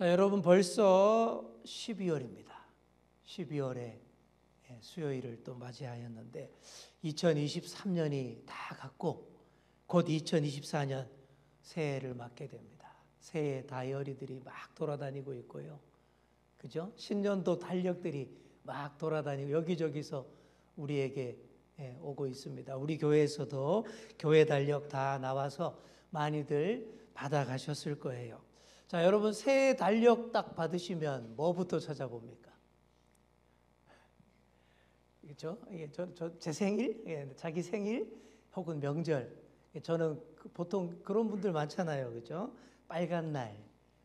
자, 여러분 벌써 12월입니다. 12월에 수요일을 또 맞이하였는데 2023년이 다 갔고 곧 2024년 새해를 맞게 됩니다. 새해 다이어리들이 막 돌아다니고 있고요. 그죠? 신년도 달력들이 막 돌아다니고 여기저기서 우리에게 오고 있습니다. 우리 교회에서도 교회 달력 다 나와서 많이들 받아가셨을 거예요. 자, 여러분 새해 달력 딱 받으시면 뭐부터 찾아봅니까? 그렇죠? 제 생일, 자기 생일 혹은 명절. 저는 보통 그런 분들 많잖아요, 그렇죠? 빨간 날,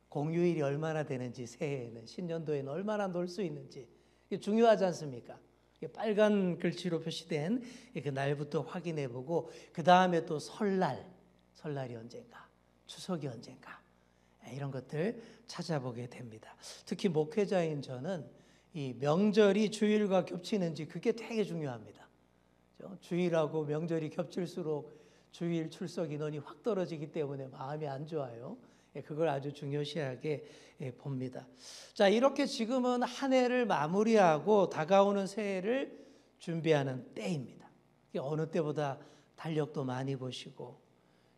공휴일이 얼마나 되는지, 새해에는 신년도에는 얼마나 놀 수 있는지 이게 중요하지 않습니까? 빨간 글씨로 표시된 그 날부터 확인해보고 그 다음에 또 설날이 언젠가, 추석이 언젠가 이런 것들 찾아보게 됩니다. 특히 목회자인 저는 이 명절이 주일과 겹치는지 그게 되게 중요합니다. 주일하고 명절이 겹칠수록 주일 출석 인원이 확 떨어지기 때문에 마음이 안 좋아요. 그걸 아주 중요시하게 봅니다. 자, 이렇게 지금은 한 해를 마무리하고 다가오는 새해를 준비하는 때입니다. 어느 때보다 달력도 많이 보시고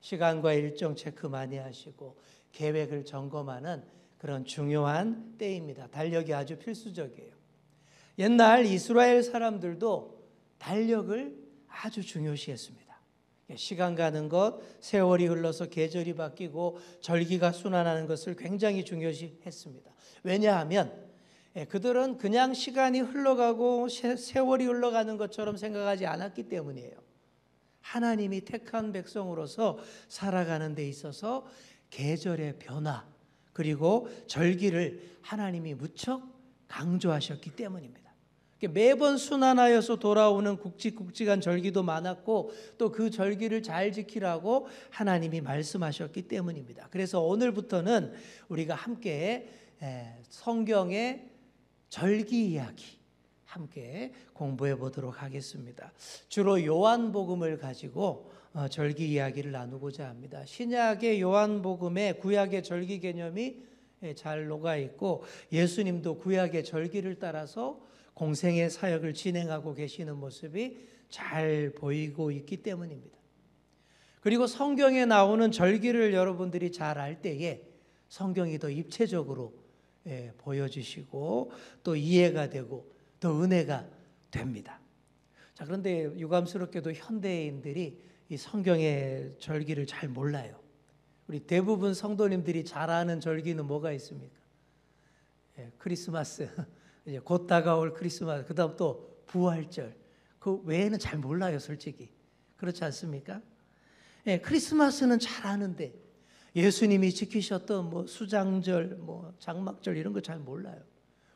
시간과 일정 체크 많이 하시고 계획을 점검하는 그런 중요한 때입니다. 달력이 아주 필수적이에요. 옛날 이스라엘 사람들도 달력을 아주 중요시했습니다. 시간 가는 것, 세월이 흘러서 계절이 바뀌고 절기가 순환하는 것을 굉장히 중요시했습니다. 왜냐하면 그들은 그냥 시간이 흘러가고 세월이 흘러가는 것처럼 생각하지 않았기 때문이에요. 하나님이 택한 백성으로서 살아가는 데 있어서 계절의 변화 그리고 절기를 하나님이 무척 강조하셨기 때문입니다. 매번 순환하여서 돌아오는 굵직굵직한 절기도 많았고 또 그 절기를 잘 지키라고 하나님이 말씀하셨기 때문입니다. 그래서 오늘부터는 우리가 함께 성경의 절기 이야기 함께 공부해 보도록 하겠습니다. 주로 요한복음을 가지고 절기 이야기를 나누고자 합니다. 신약의 요한복음에 구약의 절기 개념이 잘 녹아 있고 예수님도 구약의 절기를 따라서 공생의 사역을 진행하고 계시는 모습이 잘 보이고 있기 때문입니다. 그리고 성경에 나오는 절기를 여러분들이 잘 알 때에 성경이 더 입체적으로 보여주시고 또 이해가 되고 더 은혜가 됩니다. 자, 그런데 유감스럽게도 현대인들이 이 성경의 절기를 잘 몰라요. 우리 대부분 성도님들이 잘 아는 절기는 뭐가 있습니까? 크리스마스, 이제 곧 다가올 크리스마스, 그 다음 또 부활절. 그 외에는 잘 몰라요, 솔직히. 그렇지 않습니까? 크리스마스는 잘 아는데 예수님이 지키셨던 뭐 수장절, 뭐 장막절 이런 거 잘 몰라요.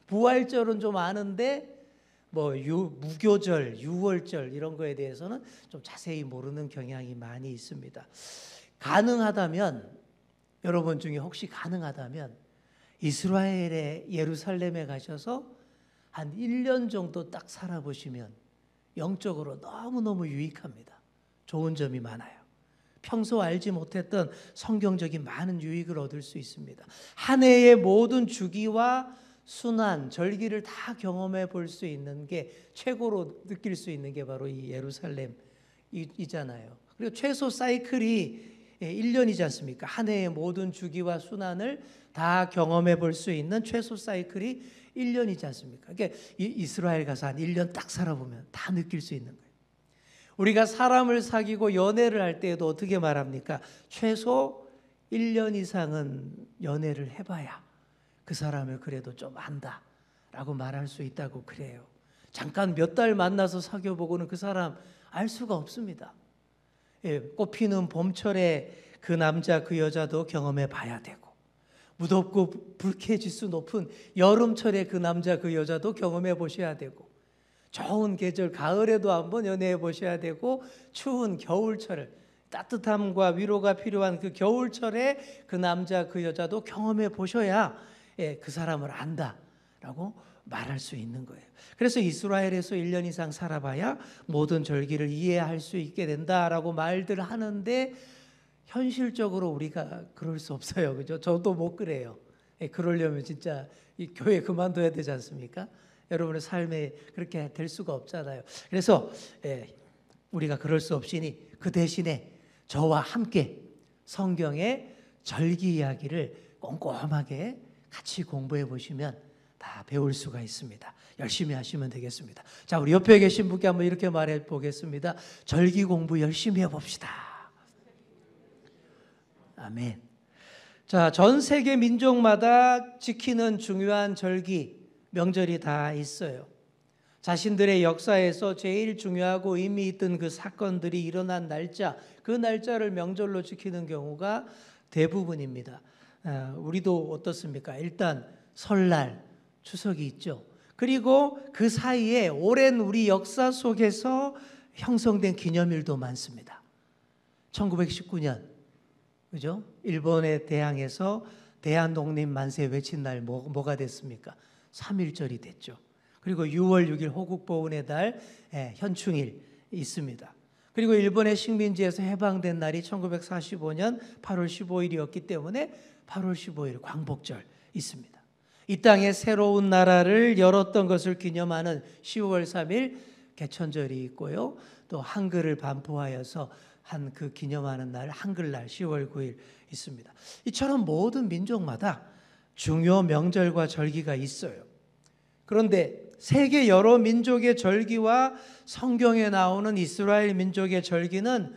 부활절은 좀 아는데 뭐 무교절, 유월절 이런 거에 대해서는 좀 자세히 모르는 경향이 많이 있습니다. 가능하다면 여러분 중에 혹시 가능하다면 이스라엘의 예루살렘에 가셔서 한 1년 정도 딱 살아보시면 영적으로 너무너무 유익합니다. 좋은 점이 많아요. 평소 알지 못했던 성경적인 많은 유익을 얻을 수 있습니다. 한 해의 모든 주기와 순환, 절기를 다 경험해 볼 수 있는 게 최고로 느낄 수 있는 게 바로 이 예루살렘이잖아요. 그리고 최소 사이클이 1년이지 않습니까? 한 해의 모든 주기와 순환을 다 경험해 볼 수 있는 최소 사이클이 1년이지 않습니까? 그러니까 이스라엘 가서 한 1년 딱 살아보면 다 느낄 수 있는 거예요. 우리가 사람을 사귀고 연애를 할 때에도 어떻게 말합니까? 최소 1년 이상은 연애를 해봐야 그 사람을 그래도 좀 안다라고 말할 수 있다고 그래요. 잠깐 몇 달 만나서 사귀어보고는 그 사람 알 수가 없습니다. 꽃피는 봄철에 그 남자 그 여자도 경험해 봐야 되고 무덥고 불쾌지수 높은 여름철에 그 남자 그 여자도 경험해 보셔야 되고 좋은 계절 가을에도 한번 연애해 보셔야 되고 추운 겨울철을 따뜻함과 위로가 필요한 그 겨울철에 그 남자 그 여자도 경험해 보셔야 그 사람을 안다라고 말할 수 있는 거예요. 그래서 이스라엘에서 1년 이상 살아봐야 모든 절기를 이해할 수 있게 된다라고 말들 하는데 현실적으로 우리가 그럴 수 없어요. 그죠? 저도 못 그래요. 그러려면 진짜 이 교회 그만둬야 되지 않습니까? 여러분의 삶에 그렇게 될 수가 없잖아요. 그래서 우리가 그럴 수 없으니 그 대신에 저와 함께 성경의 절기 이야기를 꼼꼼하게 같이 공부해 보시면 다 배울 수가 있습니다. 열심히 하시면 되겠습니다. 자, 우리 옆에 계신 분께 한번 이렇게 말해 보겠습니다. 절기 공부 열심히 해봅시다. 아멘. 자, 전 세계 민족마다 지키는 중요한 절기, 명절이 다 있어요. 자신들의 역사에서 제일 중요하고 의미 있던 그 사건들이 일어난 날짜, 그 날짜를 명절로 지키는 경우가 대부분입니다. 우리도 어떻습니까? 일단 설날, 추석이 있죠. 그리고 그 사이에 오랜 우리 역사 속에서 형성된 기념일도 많습니다. 1919년, 그죠? 일본에 대항해서 대한독립 만세 외친 날 뭐가 됐습니까? 3.1절이 됐죠. 그리고 6월 6일 호국보훈의 달 현충일 있습니다. 그리고 일본의 식민지에서 해방된 날이 1945년 8월 15일이었기 때문에 8월 15일 광복절 있습니다. 이 땅에 새로운 나라를 열었던 것을 기념하는 10월 3일 개천절이 있고요. 또 한글을 반포하여서 한 그 기념하는 날 한글날 10월 9일 있습니다. 이처럼 모든 민족마다 중요 명절과 절기가 있어요. 그런데 세계 여러 민족의 절기와 성경에 나오는 이스라엘 민족의 절기는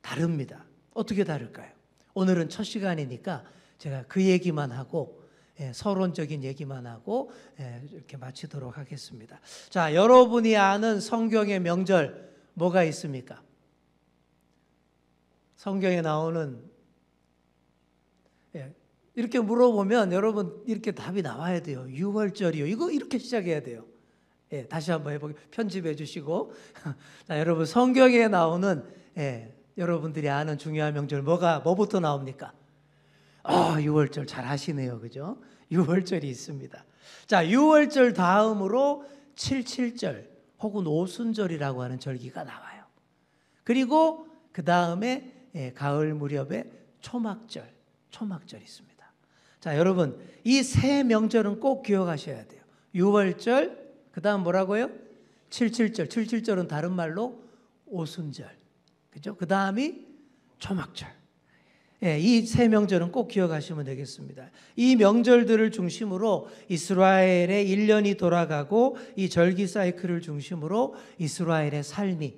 다릅니다. 어떻게 다를까요? 오늘은 첫 시간이니까 제가 그 얘기만 하고 서론적인 얘기만 하고 이렇게 마치도록 하겠습니다. 자, 여러분이 아는 성경의 명절 뭐가 있습니까? 성경에 나오는 이렇게 물어보면 여러분 이렇게 답이 나와야 돼요. 유월절이요. 이거 이렇게 시작해야 돼요. 다시 한번 해보게 편집해 주시고 자, 여러분 성경에 나오는 여러분들이 아는 중요한 명절 뭐부터 나옵니까? 유월절 잘 하시네요. 그죠? 유월절이 있습니다. 자, 유월절 다음으로 77절 혹은 오순절이라고 하는 절기가 나와요. 그리고 그 다음에 가을 무렵에 초막절 있습니다. 자, 여러분 이 세 명절은 꼭 기억하셔야 돼요. 유월절, 그 다음 뭐라고요? 77절. 77절은 다른 말로 오순절. 그죠? 그 다음이 초막절. 이 세 명절은 꼭 기억하시면 되겠습니다. 이 명절들을 중심으로 이스라엘의 1년이 돌아가고 이 절기 사이클을 중심으로 이스라엘의 삶이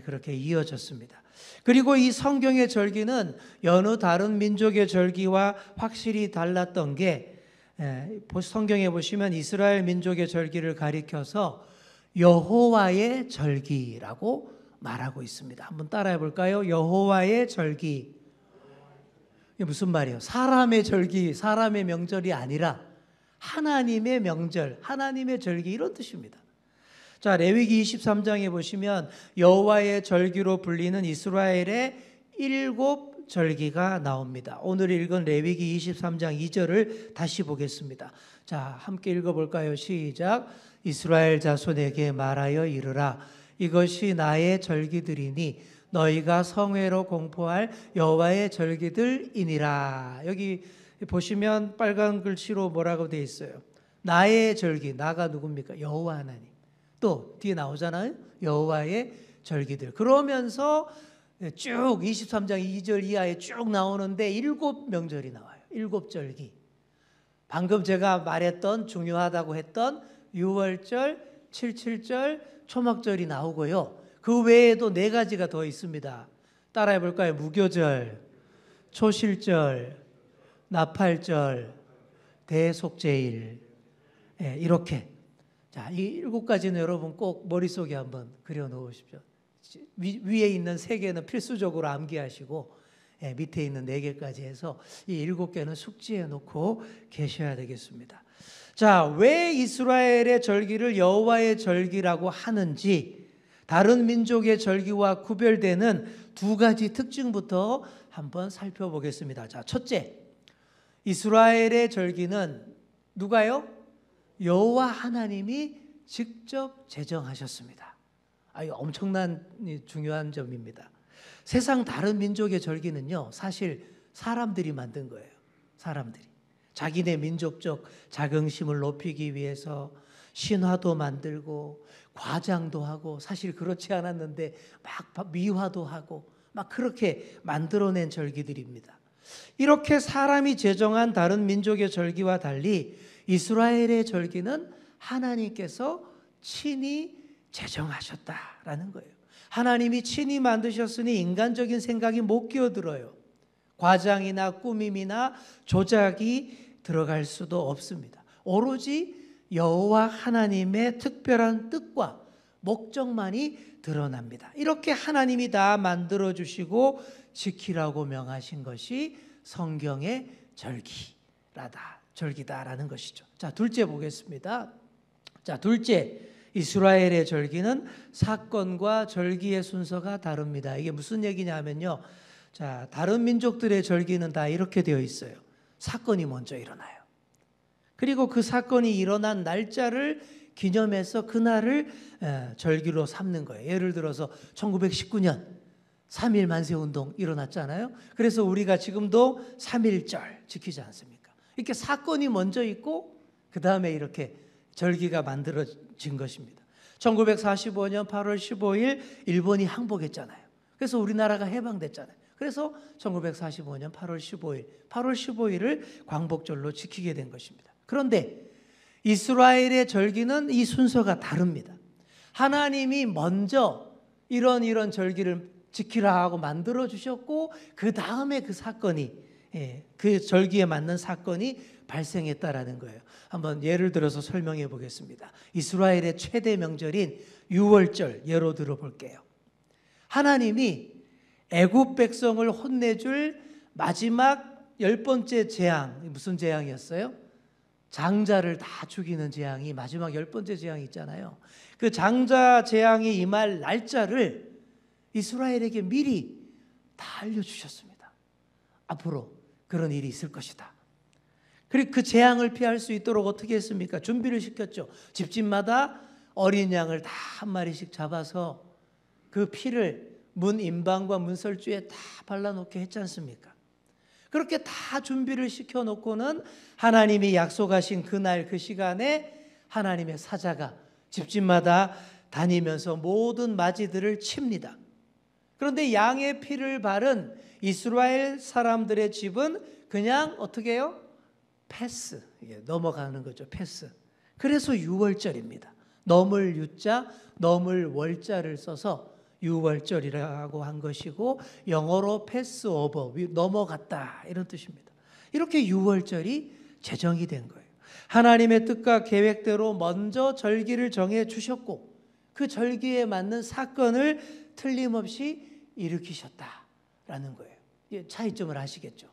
그렇게 이어졌습니다. 그리고 이 성경의 절기는 여느 다른 민족의 절기와 확실히 달랐던 게 성경에 보시면 이스라엘 민족의 절기를 가리켜서 여호와의 절기라고 말하고 있습니다. 한번 따라해 볼까요? 여호와의 절기. 이게 무슨 말이에요? 사람의 절기, 사람의 명절이 아니라 하나님의 명절, 하나님의 절기 이런 뜻입니다. 자, 레위기 23장에 보시면 여호와의 절기로 불리는 이스라엘의 7절기가 나옵니다. 오늘 읽은 레위기 23장 2절을 다시 보겠습니다. 자, 함께 읽어볼까요? 시작. 이스라엘 자손에게 말하여 이르라. 이것이 나의 절기들이니 너희가 성회로 공포할 여호와의 절기들이니라. 여기 보시면 빨간 글씨로 뭐라고 되어 있어요? 나의 절기. 나가 누굽니까? 여호와 하나님. 또 뒤에 나오잖아요. 여호와의 절기들. 그러면서 쭉 23장 2절 이하에 쭉 나오는데 7명절이 나와요. 7절기. 방금 제가 말했던 중요하다고 했던 6월절, 77절, 초막절이 나오고요. 그 외에도 4가지가 더 있습니다. 따라해 볼까요? 무교절, 초실절, 나팔절, 대속제일. 이렇게. 자, 이 7가지는 여러분 꼭 머릿속에 한번 그려 놓으십시오. 위에 있는 3개는 필수적으로 암기하시고 밑에 있는 4개까지 해서 이 7개는 숙지해 놓고 계셔야 되겠습니다. 자, 왜 이스라엘의 절기를 여호와의 절기라고 하는지 다른 민족의 절기와 구별되는 2가지 특징부터 한번 살펴보겠습니다. 자, 첫째, 이스라엘의 절기는 누가요? 여호와 하나님이 직접 제정하셨습니다. 이거 엄청난 중요한 점입니다. 세상 다른 민족의 절기는요, 사실 사람들이 만든 거예요. 사람들이. 자기네 민족적 자긍심을 높이기 위해서 신화도 만들고 과장도 하고, 사실 그렇지 않았는데 막 미화도 하고 막 그렇게 만들어낸 절기들입니다. 이렇게 사람이 제정한 다른 민족의 절기와 달리 이스라엘의 절기는 하나님께서 친히 제정하셨다라는 거예요. 하나님이 친히 만드셨으니 인간적인 생각이 못 끼어들어요. 과장이나 꾸밈이나 조작이 들어갈 수도 없습니다. 오로지 여호와 하나님의 특별한 뜻과 목적만이 드러납니다. 이렇게 하나님이 다 만들어 주시고 지키라고 명하신 것이 성경의 절기다라는 것이죠. 자, 둘째 보겠습니다. 자, 둘째, 이스라엘의 절기는 사건과 절기의 순서가 다릅니다. 이게 무슨 얘기냐면요. 자, 다른 민족들의 절기는 다 이렇게 되어 있어요. 사건이 먼저 일어나요. 그리고 그 사건이 일어난 날짜를 기념해서 그날을 절기로 삼는 거예요. 예를 들어서 1919년 3.1 만세운동 일어났잖아요. 그래서 우리가 지금도 3.1절 지키지 않습니까? 이렇게 사건이 먼저 있고 그 다음에 이렇게 절기가 만들어진 것입니다. 1945년 8월 15일 일본이 항복했잖아요. 그래서 우리나라가 해방됐잖아요. 그래서 1945년 8월 15일을 광복절로 지키게 된 것입니다. 그런데 이스라엘의 절기는 이 순서가 다릅니다. 하나님이 먼저 이런 절기를 지키라 하고 만들어 주셨고 그 다음에 그 사건이, 그 절기에 맞는 사건이 발생했다라는 거예요. 한번 예를 들어서 설명해 보겠습니다. 이스라엘의 최대 명절인 유월절 예로 들어볼게요. 하나님이 애굽 백성을 혼내줄 마지막 10번째 재앙, 무슨 재앙이었어요? 장자를 다 죽이는 재앙이 마지막 10번째 재앙이 있잖아요. 그 장자 재앙이 임할 날짜를 이스라엘에게 미리 다 알려주셨습니다. 앞으로 그런 일이 있을 것이다. 그리고 그 재앙을 피할 수 있도록 어떻게 했습니까? 준비를 시켰죠. 집집마다 어린 양을 다 한 마리씩 잡아서 그 피를 문 임방과 문설주에 다 발라놓게 했지 않습니까? 그렇게 다 준비를 시켜놓고는 하나님이 약속하신 그날 그 시간에 하나님의 사자가 집집마다 다니면서 모든 맞이들을 칩니다. 그런데 양의 피를 바른 이스라엘 사람들의 집은 그냥 어떻게 해요? 패스, 넘어가는 거죠. 패스. 그래서 유월절입니다. 넘을 유자, 넘을 월자를 써서 유월절이라고 한 것이고 영어로 패스 오버, 넘어갔다 이런 뜻입니다. 이렇게 유월절이 제정이 된 거예요. 하나님의 뜻과 계획대로 먼저 절기를 정해 주셨고 그 절기에 맞는 사건을 틀림없이 일으키셨다라는 거예요. 차이점을 아시겠죠?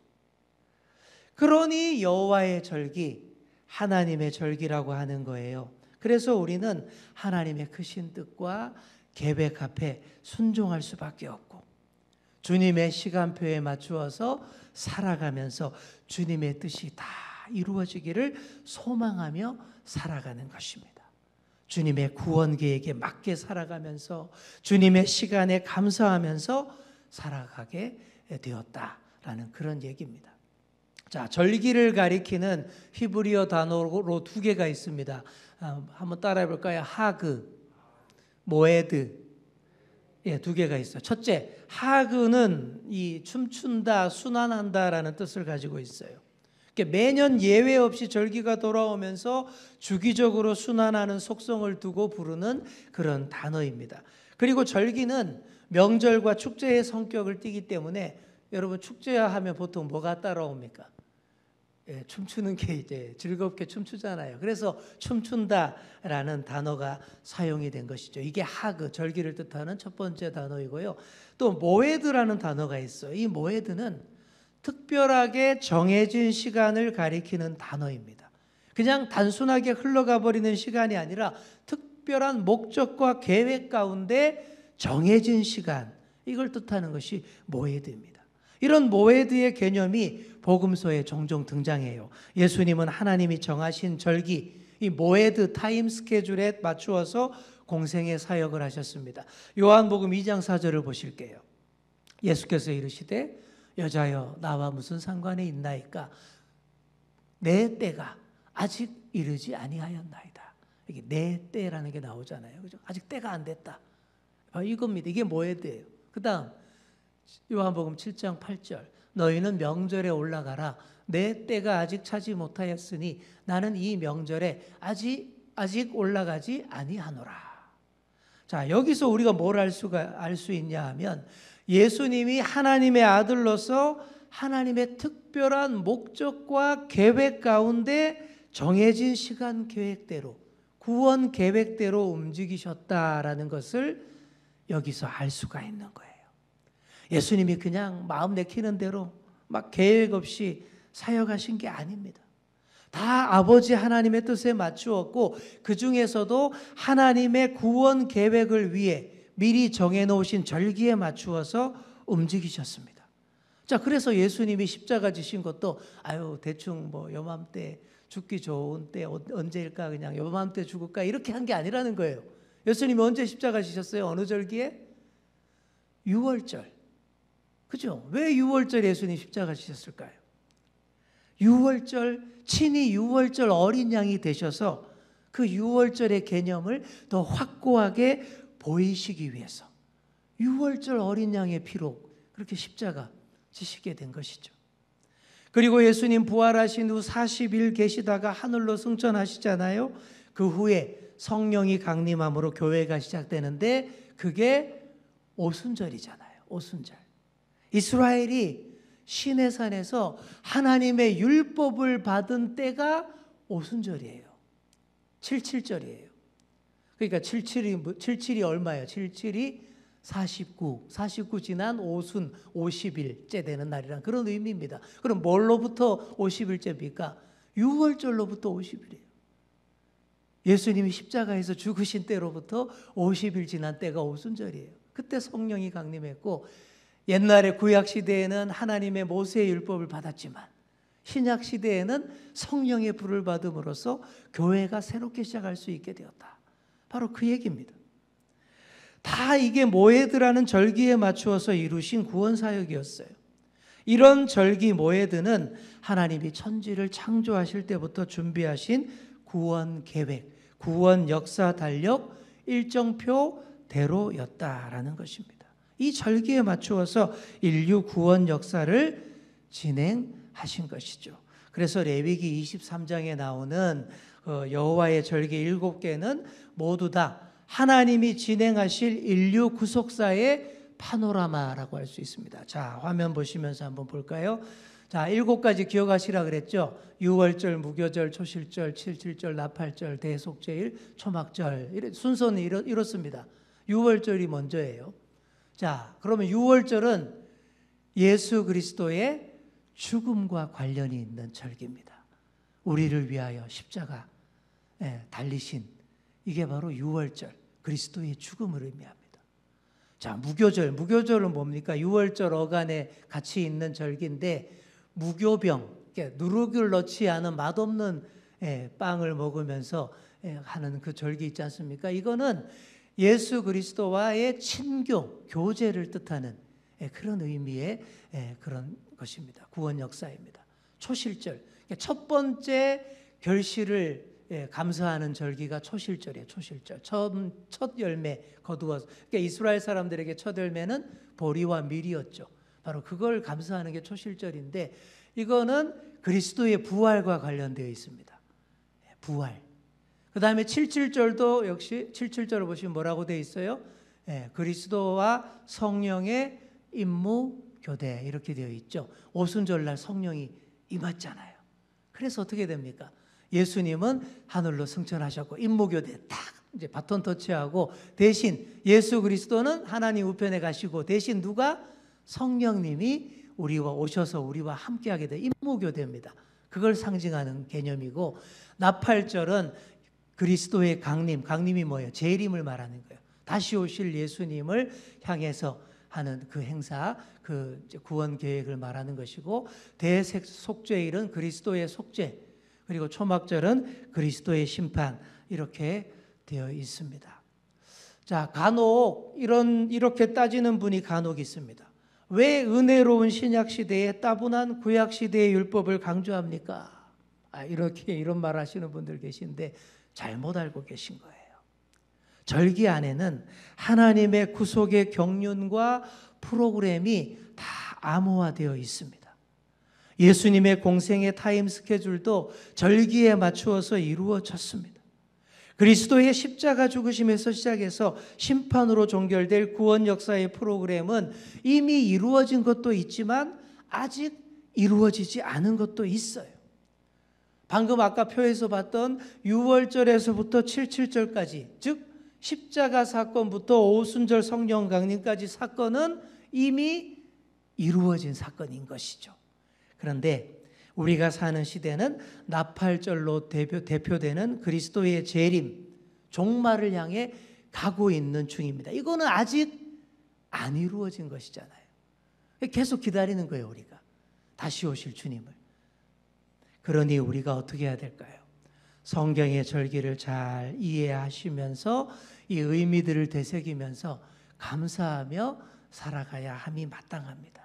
그러니 여호와의 절기, 하나님의 절기라고 하는 거예요. 그래서 우리는 하나님의 크신 뜻과 계획 앞에 순종할 수밖에 없고 주님의 시간표에 맞추어서 살아가면서 주님의 뜻이 다 이루어지기를 소망하며 살아가는 것입니다. 주님의 구원 계획에 맞게 살아가면서 주님의 시간에 감사하면서 살아가게 되었다라는 그런 얘기입니다. 자, 절기를 가리키는 히브리어 단어로 두 개가 있습니다. 한번 따라해 볼까요? 하그, 모에드. 두 개가 있어요. 첫째, 하그는 이 춤춘다, 순환한다라는 뜻을 가지고 있어요. 매년 예외 없이 절기가 돌아오면서 주기적으로 순환하는 속성을 두고 부르는 그런 단어입니다. 그리고 절기는 명절과 축제의 성격을 띠기 때문에 여러분 축제하면 보통 뭐가 따라옵니까? 춤추는 게 이제 즐겁게 춤추잖아요. 그래서 춤춘다라는 단어가 사용이 된 것이죠. 이게 하그, 절기를 뜻하는 첫 번째 단어이고요. 또 모에드라는 단어가 있어요. 이 모에드는 특별하게 정해진 시간을 가리키는 단어입니다. 그냥 단순하게 흘러가 버리는 시간이 아니라 특별한 목적과 계획 가운데 정해진 시간, 이걸 뜻하는 것이 모에드입니다. 이런 모에드의 개념이 복음서에 종종 등장해요. 예수님은 하나님이 정하신 절기, 이 모에드 타임 스케줄에 맞추어서 공생의 사역을 하셨습니다. 요한복음 2장 4절을 보실게요. 예수께서 이르시되 여자여 나와 무슨 상관이 있나이까? 내 때가 아직 이르지 아니하였나이다. 이게 내 때라는 게 나오잖아요. 그죠? 아직 때가 안 됐다. 이겁니다. 이게 뭐에 대해요? 그 다음 요한복음 7장 8절 너희는 명절에 올라가라. 내 때가 아직 차지 못하였으니 나는 이 명절에 아직 올라가지 아니하노라. 자, 여기서 우리가 뭘 알 수 있냐 하면 예수님이 하나님의 아들로서 하나님의 특별한 목적과 계획 가운데 정해진 시간 계획대로 구원 계획대로 움직이셨다라는 것을 여기서 알 수가 있는 거예요. 예수님이 그냥 마음 내키는 대로 막 계획 없이 사역하신 게 아닙니다. 다 아버지 하나님의 뜻에 맞추었고 그 중에서도 하나님의 구원 계획을 위해 미리 정해놓으신 절기에 맞추어서 움직이셨습니다. 자, 그래서 예수님이 십자가 지신 것도 대충 뭐 요맘때 죽기 좋은 때 언제일까 그냥 요맘때 죽을까 이렇게 한 게 아니라는 거예요. 예수님이 언제 십자가 지셨어요? 어느 절기에? 6월절. 그죠? 왜 6월절 예수님 십자가 지셨을까요? 6월절 친히 6월절 어린 양이 되셔서 그 6월절의 개념을 더 확고하게 보이시기 위해서 6월절 어린 양의 피로 그렇게 십자가 지시게 된 것이죠. 그리고 예수님 부활하신 후 40일 계시다가 하늘로 승천하시잖아요. 그 후에 성령이 강림함으로 교회가 시작되는데 그게 오순절이잖아요. 오순절. 이스라엘이 시내산에서 하나님의 율법을 받은 때가 오순절이에요. 77절이에요. 그러니까 77이 얼마예요? 77이 49 지난 오순 50일째 되는 날이란 그런 의미입니다. 그럼 뭘로부터 50일째입니까? 6월절로부터 50일이에요. 예수님이 십자가에서 죽으신 때로부터 50일 지난 때가 오순절이에요. 그때 성령이 강림했고 옛날에 구약시대에는 하나님의 모세의 율법을 받았지만 신약시대에는 성령의 불을 받음으로써 교회가 새롭게 시작할 수 있게 되었다. 바로 그 얘기입니다. 다 이게 모헤드라는 절기에 맞추어서 이루신 구원사역이었어요. 이런 절기 모헤드는 하나님이 천지를 창조하실 때부터 준비하신 구원 계획, 구원 역사 달력 일정표대로였다라는 것입니다. 이 절기에 맞추어서 인류 구원 역사를 진행하신 것이죠. 그래서 레위기 23장에 나오는 여호와의 절기 7개는 모두 다 하나님이 진행하실 인류 구속사의 파노라마라고 할 수 있습니다. 자, 화면 보시면서 한번 볼까요? 자, 7가지 기억하시라 그랬죠. 6월절, 무교절, 초실절, 77절, 나팔절, 대속제일, 초막절. 순서는 이렇습니다. 6월절이 먼저예요. 자, 그러면 6월절은 예수 그리스도의 죽음과 관련이 있는 절기입니다. 우리를 위하여 십자가 달리신 이게 바로 6월절, 그리스도의 죽음을 의미합니다. 자, 무교절은 뭡니까? 6월절 어간에 같이 있는 절기인데 무교병, 누룩을 넣지 않은 맛없는 빵을 먹으면서 하는 그 절기 있지 않습니까? 이거는 예수 그리스도와의 친교, 교제를 뜻하는 그런 의미의 그런 것입니다. 구원 역사입니다. 초실절, 첫 번째 결실을 감사하는 절기가 초실절이에요. 초실절, 첫 열매 거두어서. 그러니까 이스라엘 사람들에게 첫 열매는 보리와 밀이었죠. 바로 그걸 감사하는 게 초실절인데 이거는 그리스도의 부활과 관련되어 있습니다. 부활. 그 다음에 77절도 역시 77절을 보시면 뭐라고 되어 있어요? 그리스도와 성령의 임무 교대 이렇게 되어 있죠. 오순절날 성령이 임했잖아요. 그래서 어떻게 됩니까? 예수님은 하늘로 승천하셨고 임무 교대 딱 이제 바톤 터치하고 대신 예수 그리스도는 하나님 우편에 가시고 대신 누가? 성령님이 우리와 오셔서 우리와 함께하게 돼 임무 교대입니다. 그걸 상징하는 개념이고 나팔절은 그리스도의 강림이 뭐예요? 재림을 말하는 거예요. 다시 오실 예수님을 향해서 하는 그 행사, 그 구원 계획을 말하는 것이고 대속죄일은 그리스도의 속죄, 그리고 초막절은 그리스도의 심판 이렇게 되어 있습니다. 자, 간혹 이렇게 따지는 분이 간혹 있습니다. 왜 은혜로운 신약 시대에 따분한 구약 시대의 율법을 강조합니까? 이렇게 이런 말 하시는 분들 계신데 잘못 알고 계신 거예요. 절기 안에는 하나님의 구속의 경륜과 프로그램이 다 암호화되어 있습니다. 예수님의 공생의 타임 스케줄도 절기에 맞추어서 이루어졌습니다. 그리스도의 십자가 죽으심에서 시작해서 심판으로 종결될 구원 역사의 프로그램은 이미 이루어진 것도 있지만 아직 이루어지지 않은 것도 있어요. 방금 아까 표에서 봤던 6월절에서부터 77절까지, 즉 십자가 사건부터 오순절 성령 강림까지 사건은 이미 이루어진 사건인 것이죠. 그런데 우리가 사는 시대는 나팔절로 대표되는 그리스도의 재림, 종말을 향해 가고 있는 중입니다. 이거는 아직 안 이루어진 것이잖아요. 계속 기다리는 거예요, 우리가. 다시 오실 주님을. 그러니 우리가 어떻게 해야 될까요? 성경의 절기를 잘 이해하시면서 이 의미들을 되새기면서 감사하며 살아가야 함이 마땅합니다.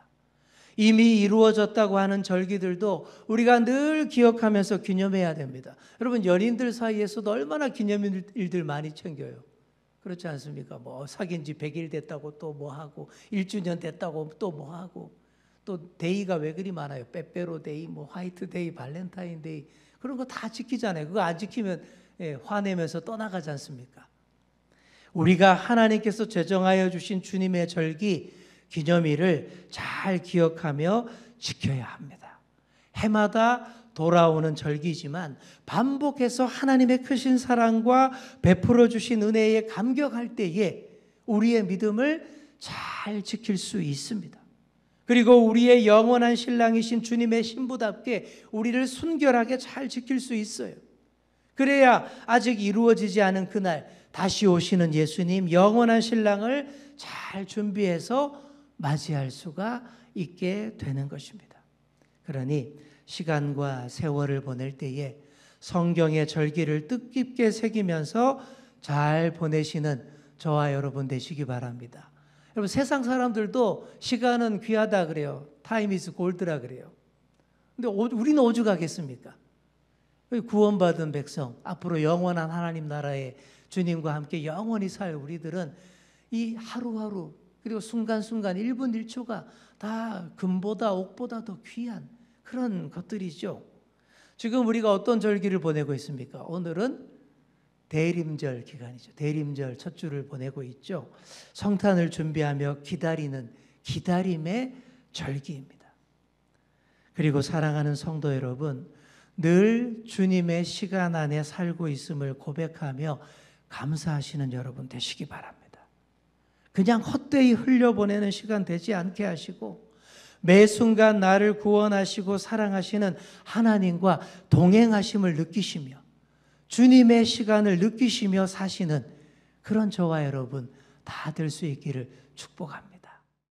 이미 이루어졌다고 하는 절기들도 우리가 늘 기억하면서 기념해야 됩니다. 여러분, 연인들 사이에서도 얼마나 기념일들 많이 챙겨요. 그렇지 않습니까? 뭐 사귄 지 100일 됐다고 또 뭐 하고, 1주년 됐다고 또 뭐 하고, 또 데이가 왜 그리 많아요? 빼빼로 데이, 뭐 화이트 데이, 발렌타인 데이, 그런 거 다 지키잖아요. 그거 안 지키면 화내면서 떠나가지 않습니까? 우리가 하나님께서 제정하여 주신 주님의 절기, 기념일을 잘 기억하며 지켜야 합니다. 해마다 돌아오는 절기지만 반복해서 하나님의 크신 사랑과 베풀어 주신 은혜에 감격할 때에 우리의 믿음을 잘 지킬 수 있습니다. 그리고 우리의 영원한 신랑이신 주님의 신부답게 우리를 순결하게 잘 지킬 수 있어요. 그래야 아직 이루어지지 않은 그날 다시 오시는 예수님, 영원한 신랑을 잘 준비해서 맞이할 수가 있게 되는 것입니다. 그러니 시간과 세월을 보낼 때에 성경의 절기를 뜻깊게 새기면서 잘 보내시는 저와 여러분 되시기 바랍니다. 여러분, 세상 사람들도 시간은 귀하다 그래요. Time is gold라 그래요. 근데 우리는 오죽하겠습니까? 구원받은 백성, 앞으로 영원한 하나님 나라에 주님과 함께 영원히 살 우리들은 이 하루하루, 그리고 순간순간 1분 1초가 다 금보다 옥보다 더 귀한 그런 것들이죠. 지금 우리가 어떤 절기를 보내고 있습니까? 오늘은 대림절 기간이죠. 대림절 첫 주를 보내고 있죠. 성탄을 준비하며 기다리는 기다림의 절기입니다. 그리고 사랑하는 성도 여러분, 늘 주님의 시간 안에 살고 있음을 고백하며 감사하시는 여러분 되시기 바랍니다. 그냥 헛되이 흘려보내는 시간 되지 않게 하시고 매 순간 나를 구원하시고 사랑하시는 하나님과 동행하심을 느끼시며 주님의 시간을 느끼시며 사시는 그런 저와 여러분 다 될 수 있기를 축복합니다.